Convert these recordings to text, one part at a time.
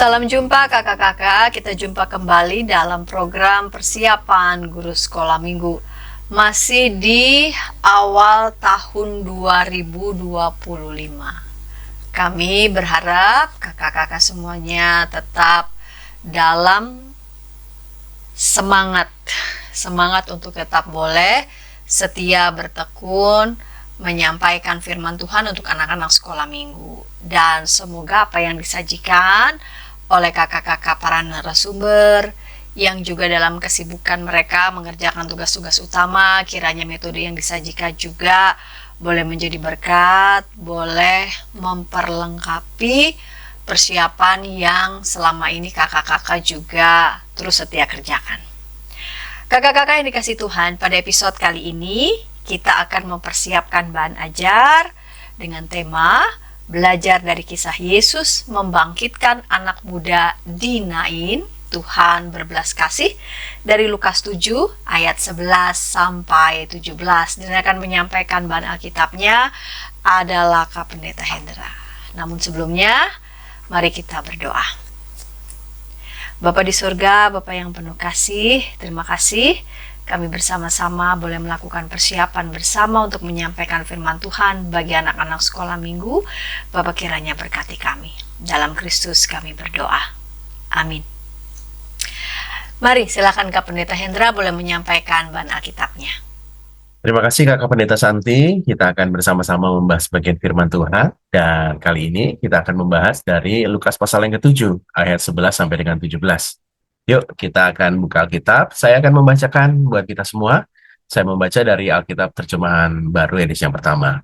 Salam jumpa kakak-kakak, kita jumpa kembali dalam program persiapan guru sekolah minggu. Masih di awal tahun 2025. Kami berharap kakak-kakak semuanya tetap dalam semangat untuk tetap boleh setia bertekun menyampaikan firman Tuhan untuk anak-anak sekolah minggu. Dan semoga apa yang disajikan oleh kakak-kakak para narasumber yang juga dalam kesibukan mereka mengerjakan tugas-tugas utama, kiranya metode yang disajikan juga boleh menjadi berkat, boleh memperlengkapi persiapan yang selama ini kakak-kakak juga terus setia kerjakan. Kakak-kakak yang dikasih Tuhan, pada episode kali ini kita akan mempersiapkan bahan ajar dengan tema belajar dari kisah Yesus membangkitkan anak muda di Nain, Tuhan berbelas kasih, dari Lukas 7 ayat 11 sampai 17. Dan akan menyampaikan bahan Alkitabnya adalah Kak Pendeta Hendra. Namun sebelumnya, mari kita berdoa. Bapa di surga, Bapa yang penuh kasih, terima kasih kami bersama-sama boleh melakukan persiapan bersama untuk menyampaikan firman Tuhan bagi anak-anak sekolah minggu. Bapa kiranya berkati kami. Dalam Kristus kami berdoa. Amin. Mari silakan Kak Pendeta Hendra boleh menyampaikan bahan Alkitabnya. Terima kasih Kakak Pendeta Santi. Kita akan bersama-sama membahas bagian firman Tuhan. Dan kali ini kita akan membahas dari Lukas pasal yang ke-7, ayat 11 sampai dengan 17. Yuk, kita akan buka Alkitab. Saya akan membacakan buat kita semua. Saya membaca dari Alkitab terjemahan baru edisi yang pertama.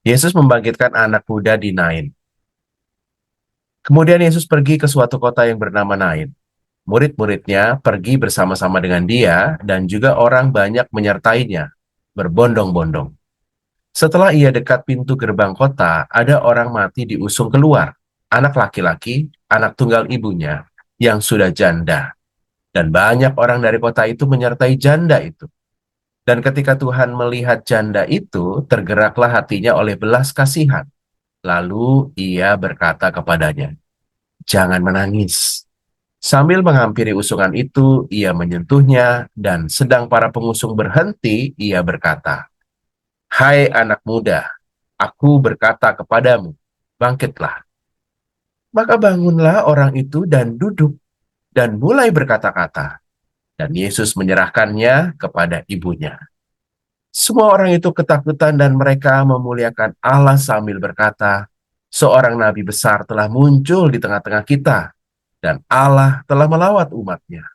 Yesus membangkitkan anak muda di Nain. Kemudian Yesus pergi ke suatu kota yang bernama Nain. Murid-muridnya pergi bersama-sama dengan dia dan juga orang banyak menyertainya, berbondong-bondong. Setelah ia dekat pintu gerbang kota, ada orang mati diusung keluar, anak laki-laki, anak tunggal ibunya, yang sudah janda. Dan banyak orang dari kota itu menyertai janda itu. Dan ketika Tuhan melihat janda itu, tergeraklah hatinya oleh belas kasihan. Lalu ia berkata kepadanya, "Jangan menangis." Sambil menghampiri usungan itu, ia menyentuhnya, dan sedang para pengusung berhenti, ia berkata, "Hai anak muda, aku berkata kepadamu, bangkitlah." Maka bangunlah orang itu dan duduk, dan mulai berkata-kata. Dan Yesus menyerahkannya kepada ibunya. Semua orang itu ketakutan dan mereka memuliakan Allah sambil berkata, "Seorang nabi besar telah muncul di tengah-tengah kita, dan Allah telah melawat umatnya."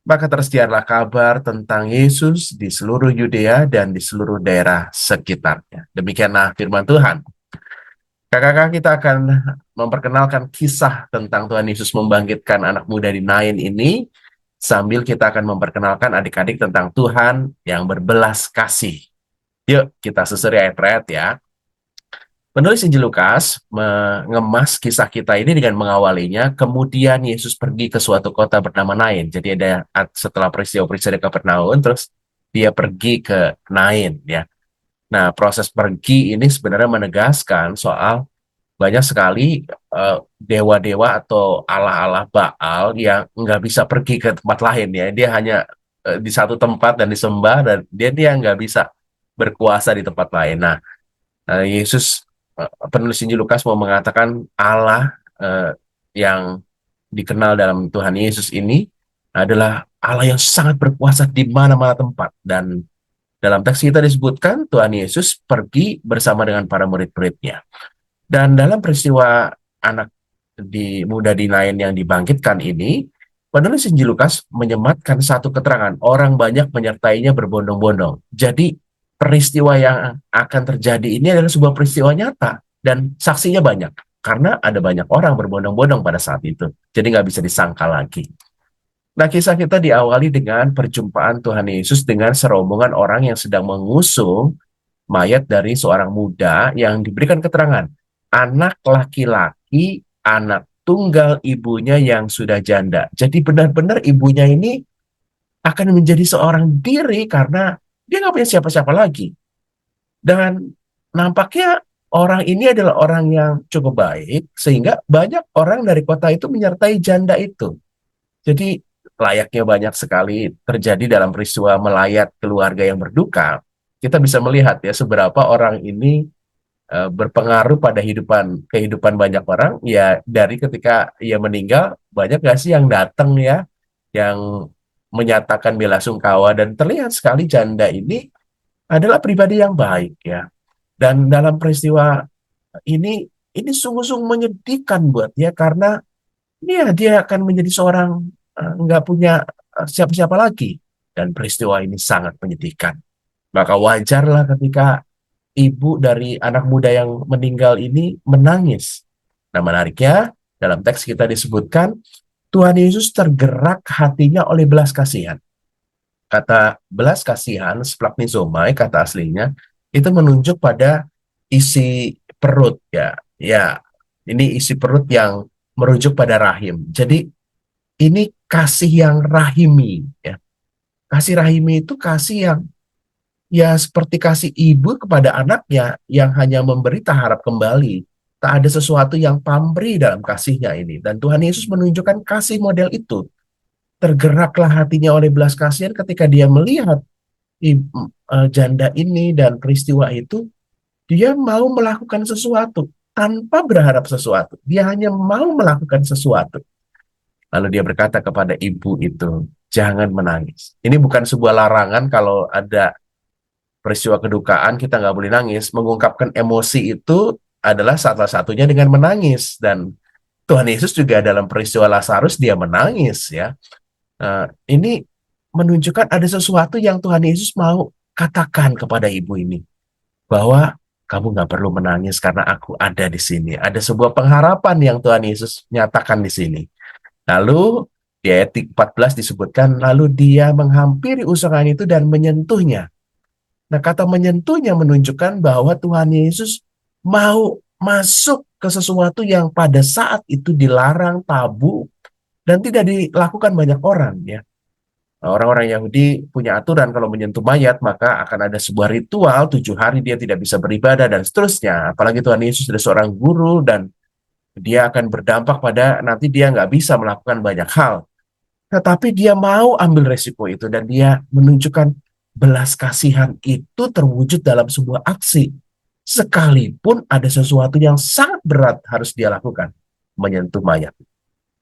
Maka tersiarlah kabar tentang Yesus di seluruh Yudea dan di seluruh daerah sekitarnya. Demikianlah firman Tuhan. Kakak-kakak, kita akan memperkenalkan kisah tentang Tuhan Yesus membangkitkan anak muda di Nain ini, sambil kita akan memperkenalkan adik-adik tentang Tuhan yang berbelas kasih. Yuk, kita susuri ayat-ayat ya. Penulis Injil Lukas mengemas kisah kita ini dengan mengawalinya, kemudian Yesus pergi ke suatu kota bernama Nain. Jadi ada setelah peristiwa-peristiwa di Kapernaum, terus dia pergi ke Nain ya. Nah, proses pergi ini sebenarnya menegaskan soal banyak sekali dewa-dewa atau Allah-Allah Baal yang nggak bisa pergi ke tempat lain ya. Dia hanya di satu tempat dan disembah, dan dia nggak bisa berkuasa di tempat lain. Nah, Yesus, penulis Injil Lukas mau mengatakan Allah yang dikenal dalam Tuhan Yesus ini adalah Allah yang sangat berkuasa di mana-mana tempat. Dan dalam teks kita disebutkan Tuhan Yesus pergi bersama dengan para murid-muridnya. Dan dalam peristiwa anak muda di Nain yang dibangkitkan ini, penulis Injil Lukas menyematkan satu keterangan, orang banyak menyertainya berbondong-bondong. Jadi peristiwa yang akan terjadi ini adalah sebuah peristiwa nyata, dan saksinya banyak, karena ada banyak orang berbondong-bondong pada saat itu. Jadi nggak bisa disangkal lagi. Nah, kisah kita diawali dengan perjumpaan Tuhan Yesus dengan serombongan orang yang sedang mengusung mayat dari seorang muda yang diberikan keterangan, anak laki-laki, anak tunggal ibunya yang sudah janda. Jadi benar-benar ibunya ini akan menjadi seorang diri karena dia nggak punya siapa-siapa lagi. Dan nampaknya Orang ini adalah orang yang cukup baik, sehingga banyak orang dari kota itu menyertai janda itu. Jadi layaknya banyak sekali terjadi dalam peristiwa melayat keluarga yang berduka. Kita bisa melihat ya seberapa orang ini berpengaruh pada kehidupan banyak orang ya dari ketika ia meninggal banyak gak sih yang datang ya yang menyatakan bela sungkawa dan terlihat sekali janda ini adalah pribadi yang baik ya dan dalam peristiwa ini ini sungguh-sungguh menyedihkan buat dia karena dia akan menjadi seorang nggak punya siapa-siapa lagi dan peristiwa ini sangat menyedihkan maka wajarlah ketika ibu dari anak muda yang meninggal ini menangis. Nah, menariknya, dalam teks kita disebutkan, Tuhan Yesus tergerak hatinya oleh belas kasihan. Kata belas kasihan, splagchnizomai, kata aslinya, itu menunjuk pada isi perut, ya. Ya, ini isi perut yang merujuk pada rahim. Jadi, ini kasih yang rahimi, ya. Kasih rahimi itu kasih yang ya seperti kasih ibu kepada anaknya yang hanya memberi tak harap kembali. Tak ada sesuatu yang pamrih dalam kasihnya ini. Dan Tuhan Yesus menunjukkan kasih model itu. Tergeraklah hatinya oleh belas kasihan ketika dia melihat janda ini dan peristiwa itu. Dia mau melakukan sesuatu tanpa berharap sesuatu. Dia hanya mau melakukan sesuatu. Lalu dia berkata kepada ibu itu, jangan menangis. Ini bukan sebuah larangan kalau ada peristiwa kedukaan kita nggak boleh nangis. Mengungkapkan emosi itu adalah salah satunya dengan menangis dan Tuhan Yesus juga dalam peristiwa Lazarus dia menangis ya. Ini menunjukkan ada sesuatu yang Tuhan Yesus mau katakan kepada ibu ini bahwa kamu nggak perlu menangis karena aku ada di sini. Ada sebuah pengharapan yang Tuhan Yesus nyatakan di sini. Lalu di ayat 14 disebutkan lalu dia menghampiri usungan itu dan menyentuhnya. Nah, kata menyentuhnya menunjukkan bahwa Tuhan Yesus mau masuk ke sesuatu yang pada saat itu dilarang, tabu, dan tidak dilakukan banyak orang. Ya. Nah, orang-orang Yahudi punya aturan kalau menyentuh mayat, maka akan ada sebuah ritual, 7 hari dia tidak bisa beribadah, dan seterusnya. Apalagi Tuhan Yesus adalah seorang guru, dan dia akan berdampak pada nanti dia nggak bisa melakukan banyak hal. Tetapi dia mau ambil resiko itu dan dia menunjukkan belas kasihan itu terwujud dalam sebuah aksi. Sekalipun ada sesuatu yang sangat berat harus dia lakukan, menyentuh mayat.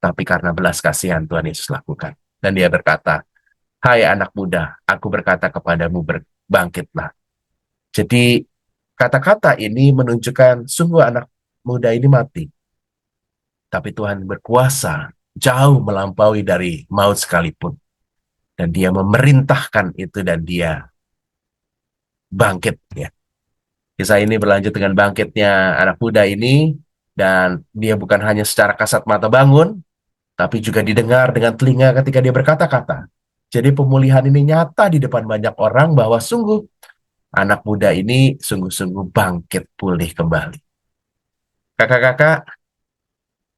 Tapi karena belas kasihan Tuhan Yesus lakukan. Dan dia berkata, hai anak muda, aku berkata kepadamu bangkitlah. Jadi kata-kata ini menunjukkan sungguh anak muda ini mati. Tapi Tuhan berkuasa jauh melampaui dari maut sekalipun. Dan dia memerintahkan itu dan dia bangkit. Ya. Kisah ini berlanjut dengan bangkitnya anak muda ini. Dan dia bukan hanya secara kasat mata bangun, tapi juga didengar dengan telinga ketika dia berkata-kata. Jadi pemulihan ini nyata di depan banyak orang bahwa sungguh anak muda ini sungguh-sungguh bangkit pulih kembali. Kakak-kakak,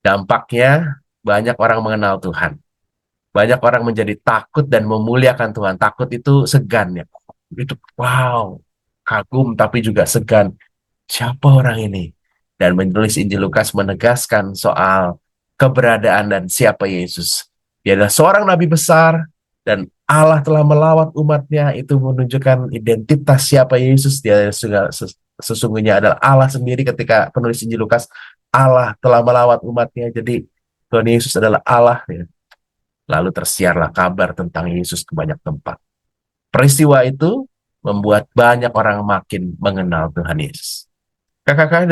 dampaknya banyak orang mengenal Tuhan. Banyak orang menjadi takut dan memuliakan Tuhan. Takut itu segan ya. Itu wow, kagum tapi juga segan. Siapa orang ini? Dan menulis Injil Lukas menegaskan soal keberadaan dan siapa Yesus. Dia adalah seorang nabi besar dan Allah telah melawat umatnya. Itu menunjukkan identitas siapa Yesus. Dia sesungguhnya adalah Allah sendiri ketika penulis Injil Lukas. Allah telah melawat umatnya. Jadi Tuhan Yesus adalah Allah ya. Lalu tersiarlah kabar tentang Yesus ke banyak tempat. Peristiwa itu membuat banyak orang makin mengenal Tuhan Yesus. Kakak-kakak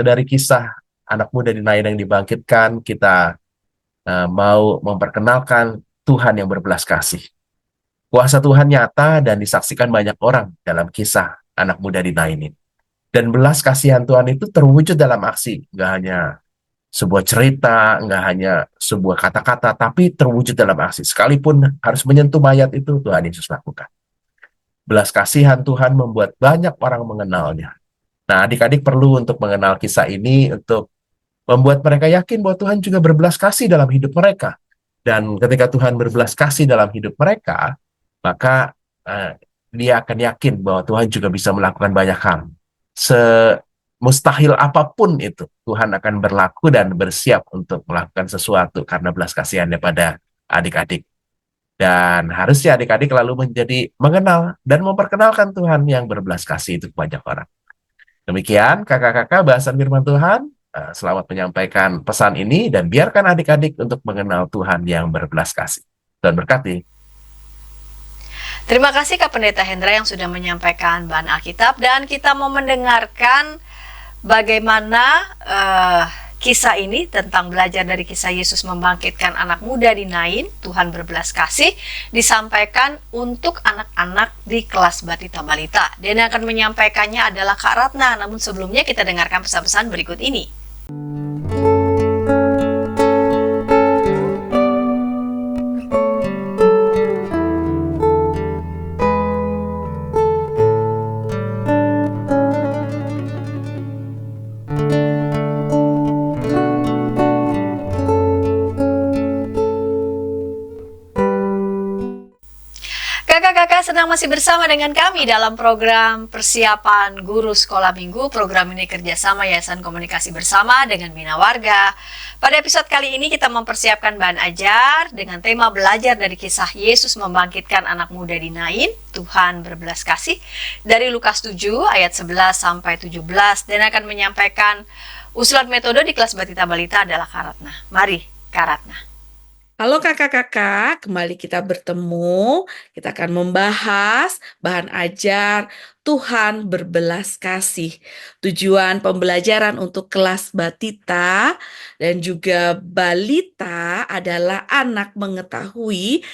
dari kisah anak muda di Nain yang dibangkitkan, kita mau memperkenalkan Tuhan yang berbelas kasih. Kuasa Tuhan nyata dan disaksikan banyak orang dalam kisah anak muda di Nain ini. Dan belas kasihan Tuhan itu terwujud dalam aksi, nggak hanya sebuah cerita, nggak hanya sebuah kata-kata, tapi terwujud dalam aksi. Sekalipun harus menyentuh mayat itu, Tuhan Yesus lakukan. Belas kasihan Tuhan membuat banyak orang mengenalnya. Nah, adik-adik perlu untuk mengenal kisah ini, untuk membuat mereka yakin bahwa Tuhan juga berbelas kasih dalam hidup mereka. Dan ketika Tuhan berbelas kasih dalam hidup mereka, maka dia akan yakin bahwa Tuhan juga bisa melakukan banyak hal. mustahil apapun itu, Tuhan akan berlaku dan bersiap untuk melakukan sesuatu karena belas kasihannya pada adik-adik. Dan harusnya adik-adik lalu menjadi mengenal dan memperkenalkan Tuhan yang berbelas kasih itu ke banyak orang. Demikian kakak-kakak bahasan firman Tuhan. Selamat menyampaikan pesan ini dan biarkan adik-adik untuk mengenal Tuhan yang berbelas kasih. Dan berkati. Terima kasih Kak Pendeta Hendra yang sudah menyampaikan bahan Alkitab, dan kita mau mendengarkan bagaimana kisah ini tentang belajar dari kisah Yesus membangkitkan anak muda di Nain, Tuhan berbelas kasih, disampaikan untuk anak-anak di kelas Batita Balita. Dan yang akan menyampaikannya adalah Kak Ratna. Namun sebelumnya kita dengarkan pesan-pesan berikut ini. Kakak-kakak senang masih bersama dengan kami dalam program persiapan guru sekolah minggu. Program ini kerjasama Yayasan Komunikasi Bersama dengan Bina Warga. Pada episode kali ini kita mempersiapkan bahan ajar dengan tema belajar dari kisah Yesus membangkitkan anak muda di Nain, Tuhan berbelas kasih, dari Lukas 7 ayat 11 sampai 17, dan akan menyampaikan usulan metode di kelas Batita Balita adalah Kak Ratna. Mari Kak Ratna. Halo kakak-kakak, kembali kita bertemu. Kita akan membahas bahan ajar Tuhan berbelas kasih. Tujuan pembelajaran untuk kelas Batita dan juga Balita adalah anak mengetahui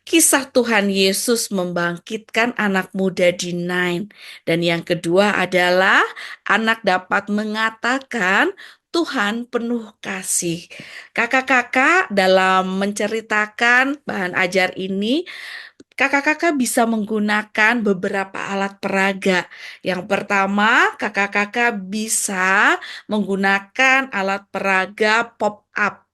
kisah Tuhan Yesus membangkitkan anak muda di Nain. Dan yang kedua adalah anak dapat mengatakan Tuhan penuh kasih. Kakak-kakak dalam menceritakan bahan ajar ini, kakak-kakak bisa menggunakan beberapa alat peraga. Yang pertama, kakak-kakak bisa menggunakan alat peraga pop-up.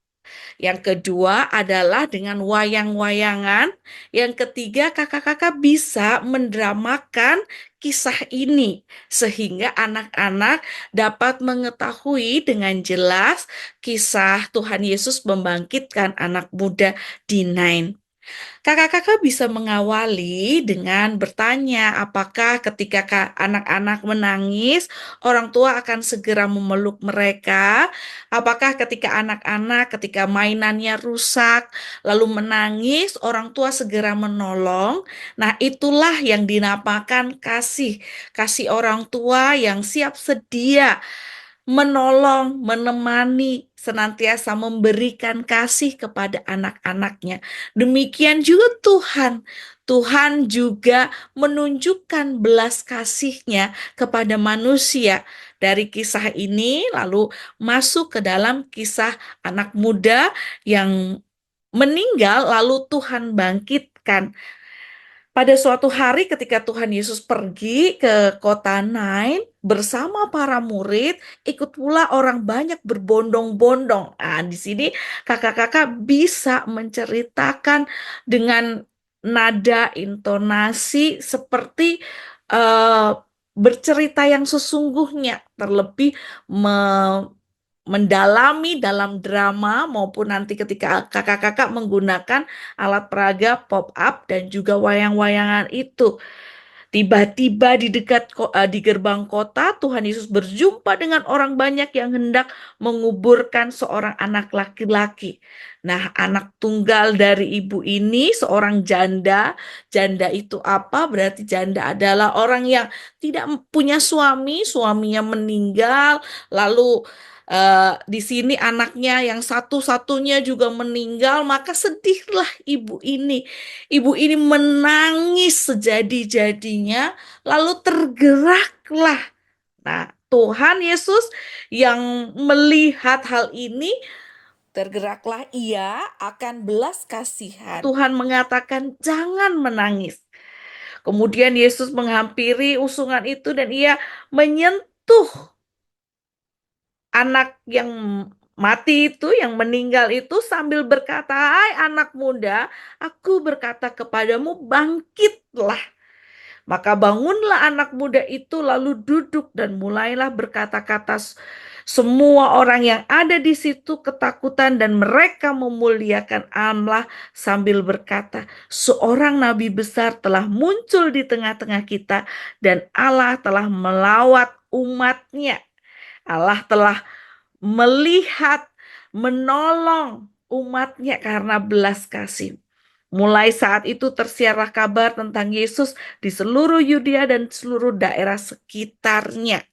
Yang kedua adalah dengan wayang-wayangan. Yang ketiga, kakak-kakak bisa mendramakan kisah ini sehingga anak-anak dapat mengetahui dengan jelas kisah Tuhan Yesus membangkitkan anak muda di Nain. Kakak-kakak bisa mengawali dengan bertanya, apakah ketika anak-anak menangis, orang tua akan segera memeluk mereka? Apakah ketika mainannya rusak, lalu menangis, orang tua segera menolong? Nah, itulah yang dinamakan kasih. Kasih orang tua yang siap sedia menolong, menemani, senantiasa memberikan kasih kepada anak-anaknya. Demikian juga Tuhan. Tuhan juga menunjukkan belas kasih-Nya kepada manusia. Dari kisah ini lalu masuk ke dalam kisah anak muda yang meninggal lalu Tuhan bangkitkan. Pada suatu hari ketika Tuhan Yesus pergi ke kota Nain bersama para murid, ikut pula orang banyak berbondong-bondong. Nah, di sini kakak-kakak bisa menceritakan dengan nada intonasi seperti bercerita yang sesungguhnya, terlebih mendalami dalam drama maupun nanti ketika kakak-kakak menggunakan alat peraga pop-up dan juga wayang-wayangan itu. Tiba-tiba di gerbang kota, Tuhan Yesus berjumpa dengan orang banyak yang hendak menguburkan seorang anak laki-laki. Nah, anak tunggal dari ibu ini seorang janda. Janda itu apa? Berarti janda adalah orang yang tidak punya suami, suaminya meninggal, lalu di sini anaknya yang satu-satunya juga meninggal, maka sedihlah ibu ini. Ibu ini menangis sejadi-jadinya, lalu tergeraklah. Nah, Tuhan Yesus yang melihat hal ini, tergeraklah ia akan belas kasihan. Tuhan mengatakan, jangan menangis. Kemudian Yesus menghampiri usungan itu dan ia menyentuh anak yang mati itu, yang meninggal itu sambil berkata, "Hai anak muda, aku berkata kepadamu, bangkitlah." Maka bangunlah anak muda itu lalu duduk dan mulailah berkata-kata. Semua orang yang ada di situ ketakutan dan mereka memuliakan Allah sambil berkata, seorang nabi besar telah muncul di tengah-tengah kita dan Allah telah melawat umatnya. Allah telah melihat, menolong umatnya karena belas kasih. Mulai saat itu tersiarlah kabar tentang Yesus di seluruh Yudea dan seluruh daerah sekitarnya.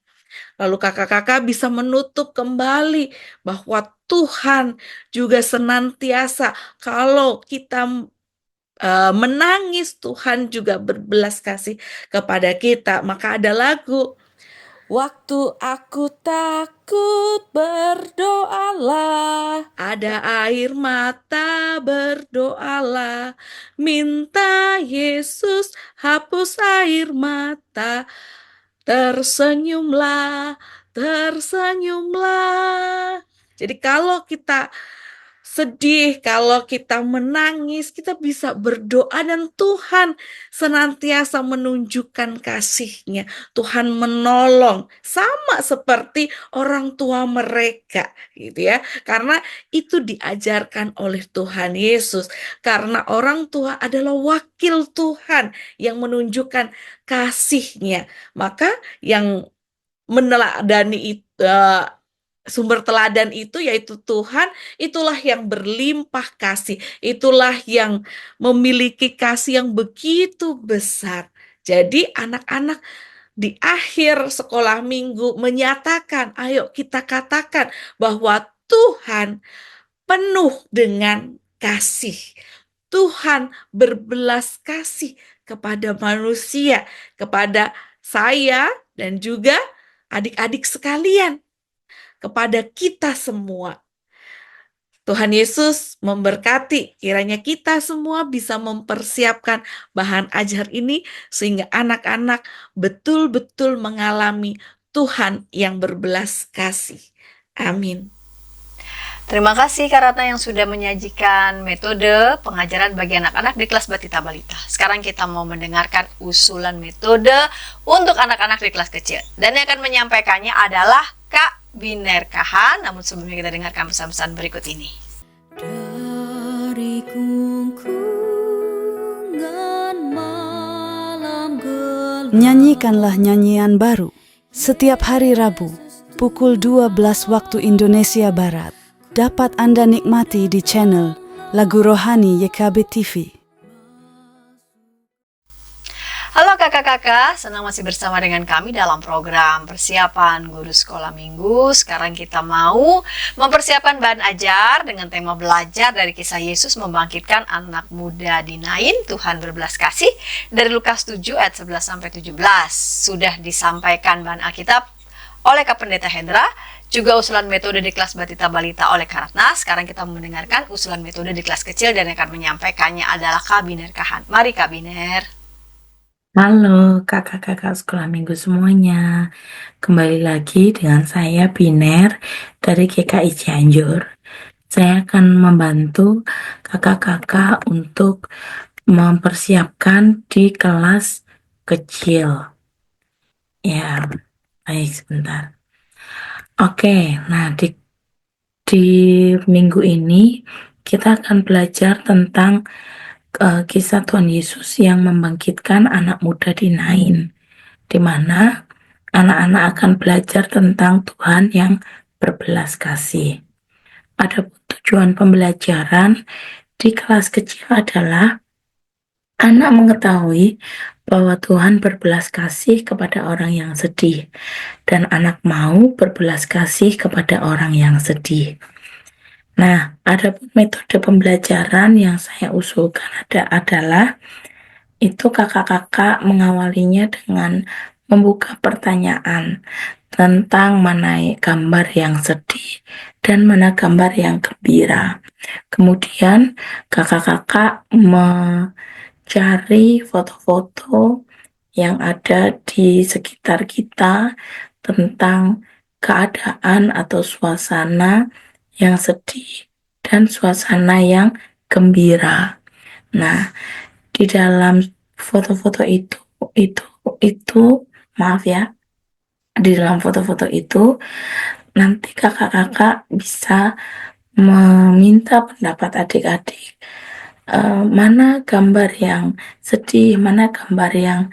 Lalu kakak-kakak bisa menutup kembali bahwa Tuhan juga senantiasa kalau kita menangis, Tuhan juga berbelas kasih kepada kita. Maka ada lagu, waktu aku takut berdoalah, ada air mata berdoalah, minta Yesus hapus air mata, tersenyumlah, tersenyumlah. Jadi kalau kita sedih, kalau kita menangis, kita bisa berdoa dan Tuhan senantiasa menunjukkan kasih-Nya. Tuhan menolong sama seperti orang tua mereka, gitu ya. Karena itu diajarkan oleh Tuhan Yesus. Karena orang tua adalah wakil Tuhan yang menunjukkan kasih-Nya. Maka yang meneladani itu, sumber teladan itu yaitu Tuhan, itulah yang berlimpah kasih, itulah yang memiliki kasih yang begitu besar. Jadi anak-anak di akhir sekolah minggu menyatakan, ayo kita katakan bahwa Tuhan penuh dengan kasih. Tuhan berbelas kasih kepada manusia, kepada saya dan juga adik-adik sekalian, kepada kita semua. Tuhan Yesus memberkati, kiranya kita semua bisa mempersiapkan bahan ajar ini sehingga anak-anak betul-betul mengalami Tuhan yang berbelas kasih. Amin. Terima kasih Kak Ratna yang sudah menyajikan metode pengajaran bagi anak-anak di kelas Batita Balita. Sekarang kita mau mendengarkan usulan metode untuk anak-anak di kelas kecil. Dan yang akan menyampaikannya adalah Kak Biner Kahan. Namun sebelumnya kita dengarkan pesan-pesan berikut ini. Dari gungkungan malam gelap, nyanyikanlah nyanyian baru setiap hari Rabu pukul 12 waktu Indonesia Barat. Dapat Anda nikmati di channel Lagu Rohani YKB TV. Halo kakak-kakak, senang masih bersama dengan kami dalam program persiapan guru sekolah minggu. Sekarang kita mau mempersiapkan bahan ajar dengan tema belajar dari kisah Yesus membangkitkan anak muda di Nain, Tuhan berbelas kasih, dari Lukas 7 ayat 11-17. Sudah disampaikan bahan Alkitab oleh Kak Pendeta Hendra, juga usulan metode di kelas Batita Balita oleh Kak Ratna. Sekarang kita mendengarkan usulan metode di kelas kecil dan yang akan menyampaikannya adalah Kak Biner Kahan. Mari Kak Biner. Halo kakak-kakak sekolah minggu semuanya. Kembali lagi dengan saya Biner dari GKI Cianjur. Saya akan membantu kakak-kakak untuk mempersiapkan di kelas kecil. Ya, baik sebentar. Oke, nah di minggu ini kita akan belajar tentang kisah Tuhan Yesus yang membangkitkan anak muda di Nain, di mana anak-anak akan belajar tentang Tuhan yang berbelas kasih. Adapun tujuan pembelajaran di kelas kecil adalah anak mengetahui bahwa Tuhan berbelas kasih kepada orang yang sedih, dan anak mau berbelas kasih kepada orang yang sedih. Nah, ada metode pembelajaran yang saya usulkan adalah itu kakak-kakak mengawalinya dengan membuka pertanyaan tentang mana gambar yang sedih dan mana gambar yang gembira. Kemudian kakak-kakak mencari foto-foto yang ada di sekitar kita tentang keadaan atau suasana yang sedih dan suasana yang gembira. Nah, di dalam foto-foto itu itu maaf ya, di dalam foto-foto itu nanti kakak-kakak bisa meminta pendapat adik-adik, mana gambar yang sedih, mana gambar yang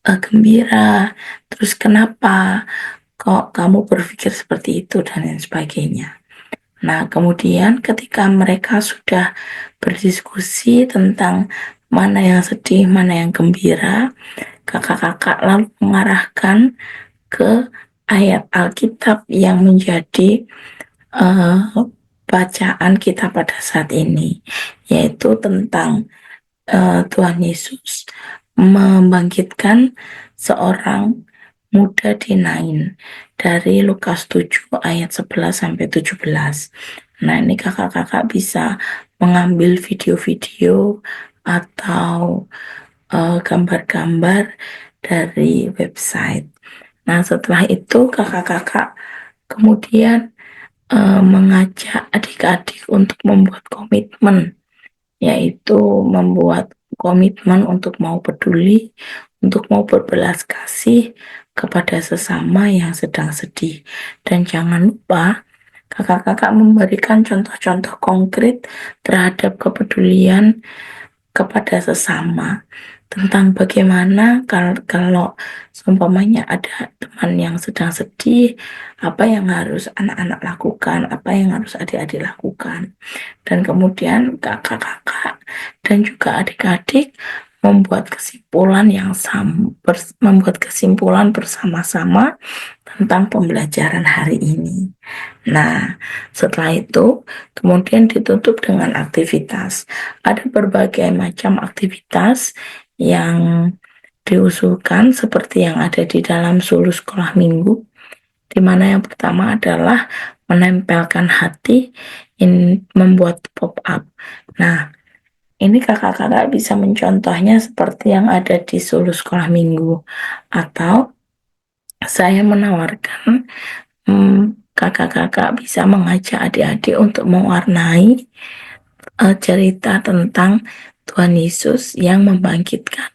gembira, terus kenapa kok kamu berpikir seperti itu dan lain sebagainya. Nah, kemudian ketika mereka sudah berdiskusi tentang mana yang sedih, mana yang gembira, kakak-kakak lalu mengarahkan ke ayat Alkitab yang menjadi bacaan kita pada saat ini, yaitu tentang Tuhan Yesus membangkitkan seorang muda di Nain dari Lukas 7 ayat 11 sampai 17. Nah, ini kakak-kakak bisa mengambil video-video atau gambar-gambar dari website. Nah, setelah itu kakak-kakak kemudian mengajak adik-adik untuk membuat komitmen, yaitu membuat komitmen untuk mau peduli, untuk mau berbelas kasih kepada sesama yang sedang sedih. Dan jangan lupa kakak-kakak memberikan contoh-contoh konkret terhadap kepedulian kepada sesama, tentang bagaimana kalau seumpamanya ada teman yang sedang sedih, apa yang harus anak-anak lakukan, apa yang harus adik-adik lakukan. Dan kemudian kakak-kakak dan juga adik-adik membuat kesimpulan bersama-sama tentang pembelajaran hari ini. Nah, setelah itu kemudian ditutup dengan aktivitas. Ada berbagai macam aktivitas yang diusulkan seperti yang ada di dalam Sulu Sekolah Minggu, di mana yang pertama adalah menempelkan hati, membuat pop-up. Nah, ini kakak-kakak bisa mencontohnya seperti yang ada di Sulu Sekolah Minggu, atau saya menawarkan kakak-kakak bisa mengajak adik-adik untuk mewarnai cerita tentang Tuhan Yesus yang membangkitkan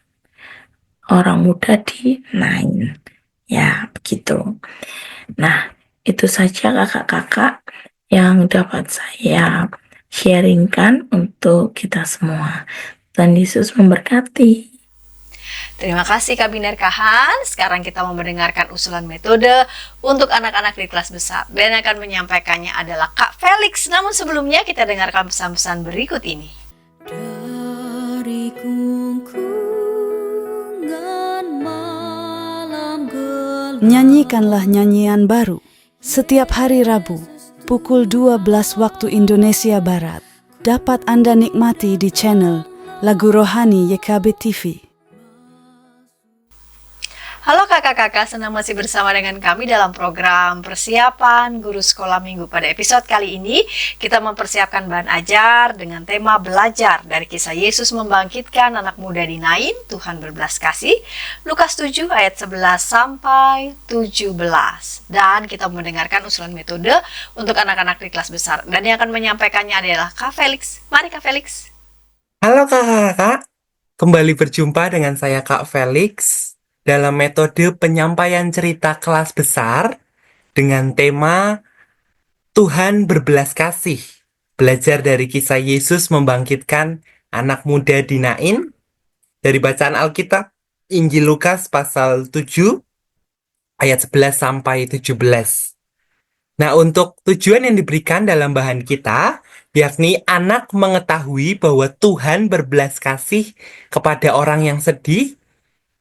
orang muda di Nain. Ya, begitu. Nah, itu saja kakak-kakak yang dapat saya sharingkan untuk kita semua. Tuhan Yesus memberkati. Terima kasih Kak Binar Kahan. Sekarang kita mau mendengarkan usulan metode untuk anak-anak di kelas besar. Dan akan menyampaikannya adalah Kak Felix. Namun sebelumnya kita dengarkan pesan-pesan berikut ini. Dari gungkungan malam gelap, Nyanyikanlah nyanyian baru setiap hari Rabu pukul 12 waktu Indonesia Barat. Dapat Anda nikmati di channel Lagu Rohani YKB TV. Halo kakak-kakak, senang masih bersama dengan kami dalam program persiapan guru sekolah minggu. Pada episode kali ini, kita mempersiapkan bahan ajar dengan tema belajar dari kisah Yesus membangkitkan anak muda di Nain, Tuhan berbelas kasih, Lukas 7 ayat 11 sampai 17. Dan kita mendengarkan usulan metode untuk anak-anak di kelas besar. Dan yang akan menyampaikannya adalah Kak Felix. Mari Kak Felix. Halo kakak-kakak, kembali berjumpa dengan saya Kak Felix dalam metode penyampaian cerita kelas besar dengan tema Tuhan berbelas kasih. Belajar dari kisah Yesus membangkitkan anak muda di Nain dari bacaan Alkitab Injil Lukas pasal 7 ayat 11 sampai 17. Nah, untuk tujuan yang diberikan dalam bahan kita, yakni anak mengetahui bahwa Tuhan berbelas kasih kepada orang yang sedih.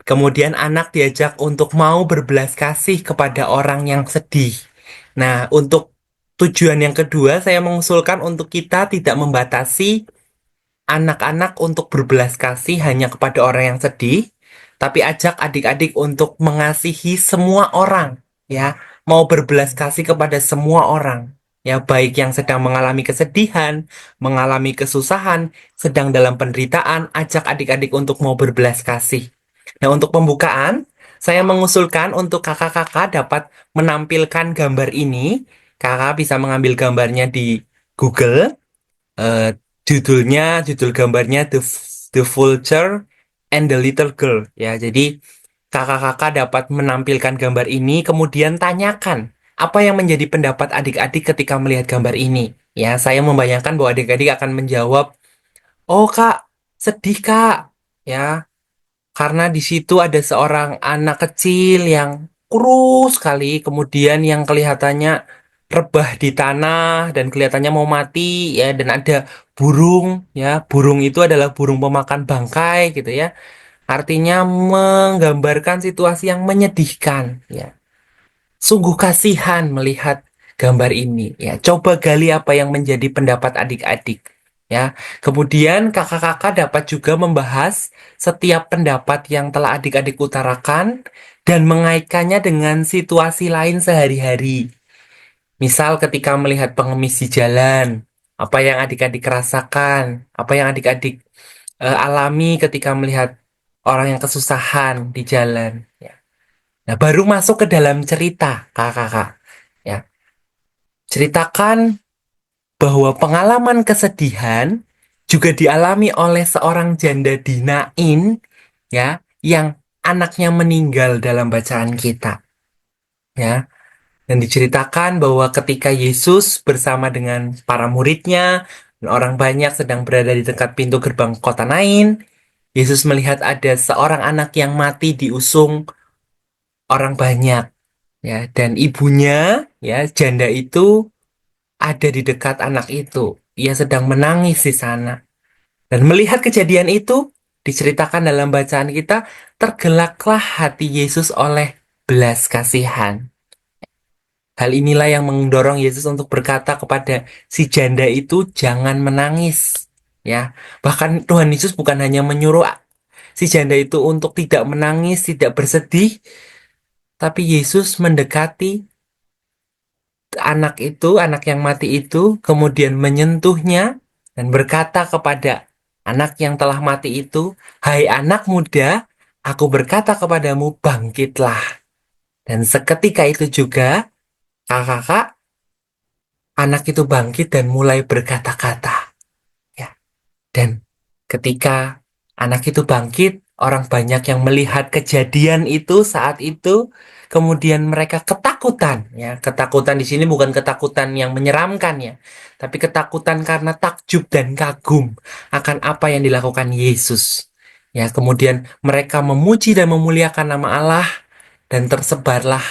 Kemudian anak diajak untuk mau berbelas kasih kepada orang yang sedih. Nah, untuk tujuan yang kedua, saya mengusulkan untuk kita tidak membatasi anak-anak untuk berbelas kasih hanya kepada orang yang sedih, tapi ajak adik-adik untuk mengasihi semua orang, ya, mau berbelas kasih kepada semua orang, ya, baik yang sedang mengalami kesedihan, mengalami kesusahan, sedang dalam penderitaan, ajak adik-adik untuk mau berbelas kasih. Nah, untuk pembukaan, saya mengusulkan untuk kakak-kakak dapat menampilkan gambar ini. Kakak bisa mengambil gambarnya di Google. Judul gambarnya The Vulture and the little girl ya. Jadi kakak-kakak dapat menampilkan gambar ini, kemudian tanyakan apa yang menjadi pendapat adik-adik ketika melihat gambar ini. Ya, saya membayangkan bahwa adik-adik akan menjawab, "Oh, Kak, sedih, Kak." Ya, karena di situ ada seorang anak kecil yang kurus sekali, kemudian yang kelihatannya rebah di tanah dan kelihatannya mau mati ya, dan ada burung ya. Burung itu adalah burung pemakan bangkai gitu ya. Artinya menggambarkan situasi yang menyedihkan ya. Sungguh kasihan melihat gambar ini ya. Coba gali apa yang menjadi pendapat adik-adik ya. Kemudian kakak-kakak dapat juga membahas setiap pendapat yang telah adik-adik utarakan dan mengaitkannya dengan situasi lain sehari-hari. Misal ketika melihat pengemis di jalan, apa yang adik-adik rasakan, apa yang adik-adik alami ketika melihat orang yang kesusahan di jalan ya. Nah, baru masuk ke dalam cerita, kakak-kakak. Ya, ceritakan bahwa pengalaman kesedihan juga dialami oleh seorang janda di Nain, ya, yang anaknya meninggal dalam bacaan kita. Ya, dan diceritakan bahwa ketika Yesus bersama dengan para muridnya dan orang banyak sedang berada di dekat pintu gerbang kota Nain, Yesus melihat ada seorang anak yang mati diusung orang banyak. Ya, dan ibunya, ya, janda itu ada di dekat anak itu. Ia sedang menangis di sana. Dan melihat kejadian itu, diceritakan dalam bacaan kita, tergelaklah hati Yesus oleh belas kasihan. Hal inilah yang mendorong Yesus untuk berkata kepada si janda itu, jangan menangis. Ya, bahkan Tuhan Yesus bukan hanya menyuruh si janda itu untuk tidak menangis, tidak bersedih, tapi Yesus mendekati anak itu, anak yang mati itu, kemudian menyentuhnya dan berkata kepada anak yang telah mati itu, "Hai anak muda, aku berkata kepadamu, bangkitlah." Dan seketika itu juga, kakak-kakak, anak itu bangkit dan mulai berkata-kata. Ya. Dan ketika anak itu bangkit, orang banyak yang melihat kejadian itu saat itu, kemudian mereka ketakutan. Ya, ketakutan di sini bukan ketakutan yang menyeramkan ya, tapi ketakutan karena takjub dan kagum akan apa yang dilakukan Yesus. Ya, kemudian mereka memuji dan memuliakan nama Allah dan tersebarlah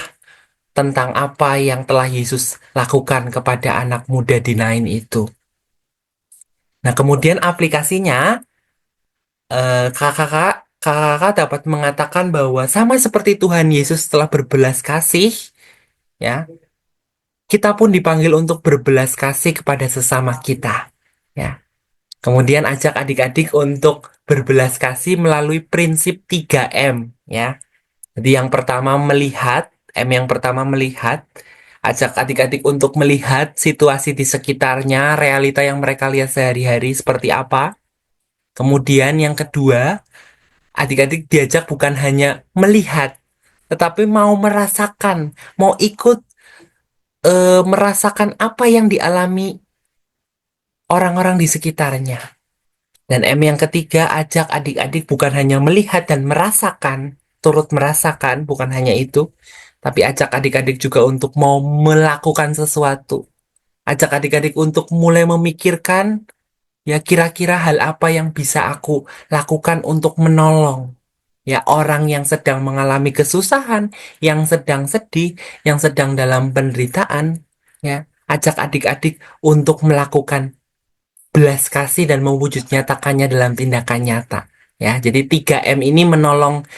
tentang apa yang telah Yesus lakukan kepada anak muda di Nain itu. Nah, kemudian aplikasinya, kakak-kakak dapat mengatakan bahwa sama seperti Tuhan Yesus telah berbelas kasih, ya, kita pun dipanggil untuk berbelas kasih kepada sesama kita, ya. Kemudian ajak adik-adik untuk berbelas kasih melalui prinsip 3M, ya. Jadi yang pertama melihat, M yang pertama melihat, ajak adik-adik untuk melihat situasi di sekitarnya, realita yang mereka lihat sehari-hari seperti apa. Kemudian yang kedua, adik-adik diajak bukan hanya melihat, tetapi mau merasakan, mau ikut merasakan apa yang dialami orang-orang di sekitarnya. Dan M yang ketiga, ajak adik-adik bukan hanya melihat dan merasakan, turut merasakan, bukan hanya itu, tapi ajak adik-adik juga untuk mau melakukan sesuatu. Ajak adik-adik untuk mulai memikirkan, ya kira-kira hal apa yang bisa aku lakukan untuk menolong. Ya, orang yang sedang mengalami kesusahan, yang sedang sedih, yang sedang dalam penderitaan, ya, ajak adik-adik untuk melakukan belas kasih dan mewujud nyatakannya dalam tindakan nyata. Ya, jadi 3M ini menolong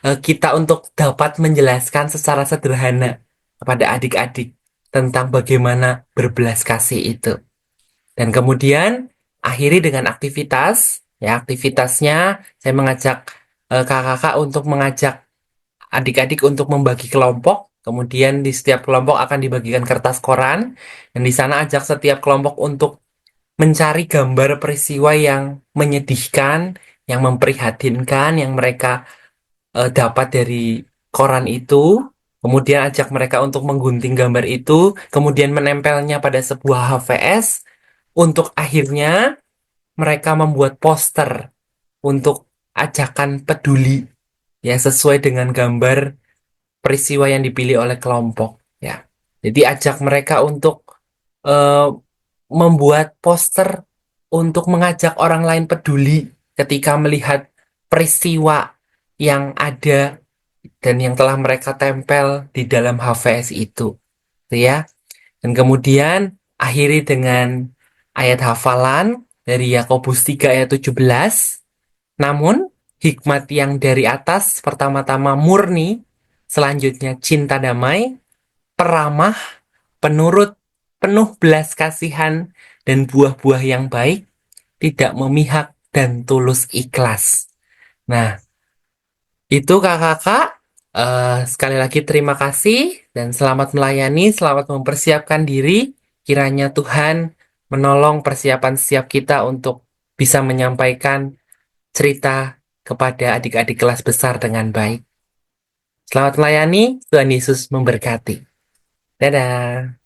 kita untuk dapat menjelaskan secara sederhana kepada adik-adik tentang bagaimana berbelas kasih itu. Dan kemudian akhiri dengan aktivitas. Ya, aktivitasnya saya mengajak kakak-kakak untuk mengajak adik-adik untuk membagi kelompok. Kemudian di setiap kelompok akan dibagikan kertas koran. Dan di sana ajak setiap kelompok untuk mencari gambar peristiwa yang menyedihkan, yang memprihatinkan, yang mereka dapat dari koran itu. Kemudian ajak mereka untuk menggunting gambar itu, kemudian menempelnya pada sebuah HVS, untuk akhirnya mereka membuat poster untuk ajakan peduli, ya, sesuai dengan gambar peristiwa yang dipilih oleh kelompok, ya. Jadi ajak mereka untuk eh, membuat poster untuk mengajak orang lain peduli ketika melihat peristiwa yang ada dan yang telah mereka tempel di dalam HVS itu, gitu ya. Dan kemudian akhiri dengan ayat hafalan dari Yakobus 3 ayat 17. Namun, hikmat yang dari atas pertama-tama murni, selanjutnya cinta damai, peramah, penurut, penuh belas kasihan, dan buah-buah yang baik, tidak memihak dan tulus ikhlas. Nah, itu kakak-kakak. Sekali lagi terima kasih dan selamat melayani, selamat mempersiapkan diri. Kiranya Tuhan menolong persiapan setiap kita untuk bisa menyampaikan cerita kepada adik-adik kelas besar dengan baik. Selamat melayani, Tuhan Yesus memberkati. Dadah.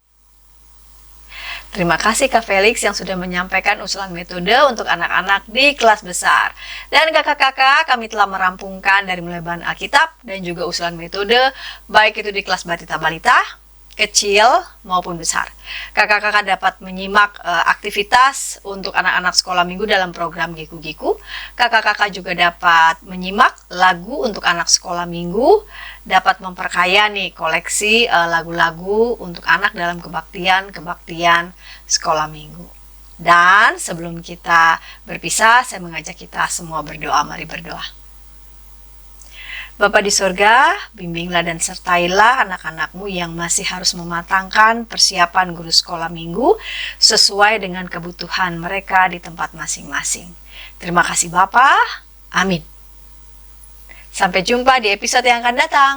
Terima kasih Kak Felix yang sudah menyampaikan usulan metode untuk anak-anak di kelas besar. Dan kakak-kakak, kami telah merampungkan dari mulai bahan Alkitab dan juga usulan metode, baik itu di kelas Batita Balita, kecil maupun besar. Kakak-kakak dapat menyimak aktivitas untuk anak-anak sekolah minggu dalam program Giku-Giku. Kakak-kakak juga dapat menyimak lagu untuk anak sekolah minggu, dapat memperkaya nih koleksi lagu-lagu untuk anak dalam kebaktian sekolah minggu. Dan sebelum kita berpisah, saya mengajak kita semua berdoa. Mari berdoa. Bapa di sorga, bimbinglah dan sertailah anak-anakmu yang masih harus mematangkan persiapan guru sekolah minggu sesuai dengan kebutuhan mereka di tempat masing-masing. Terima kasih Bapa. Amin. Sampai jumpa di episode yang akan datang.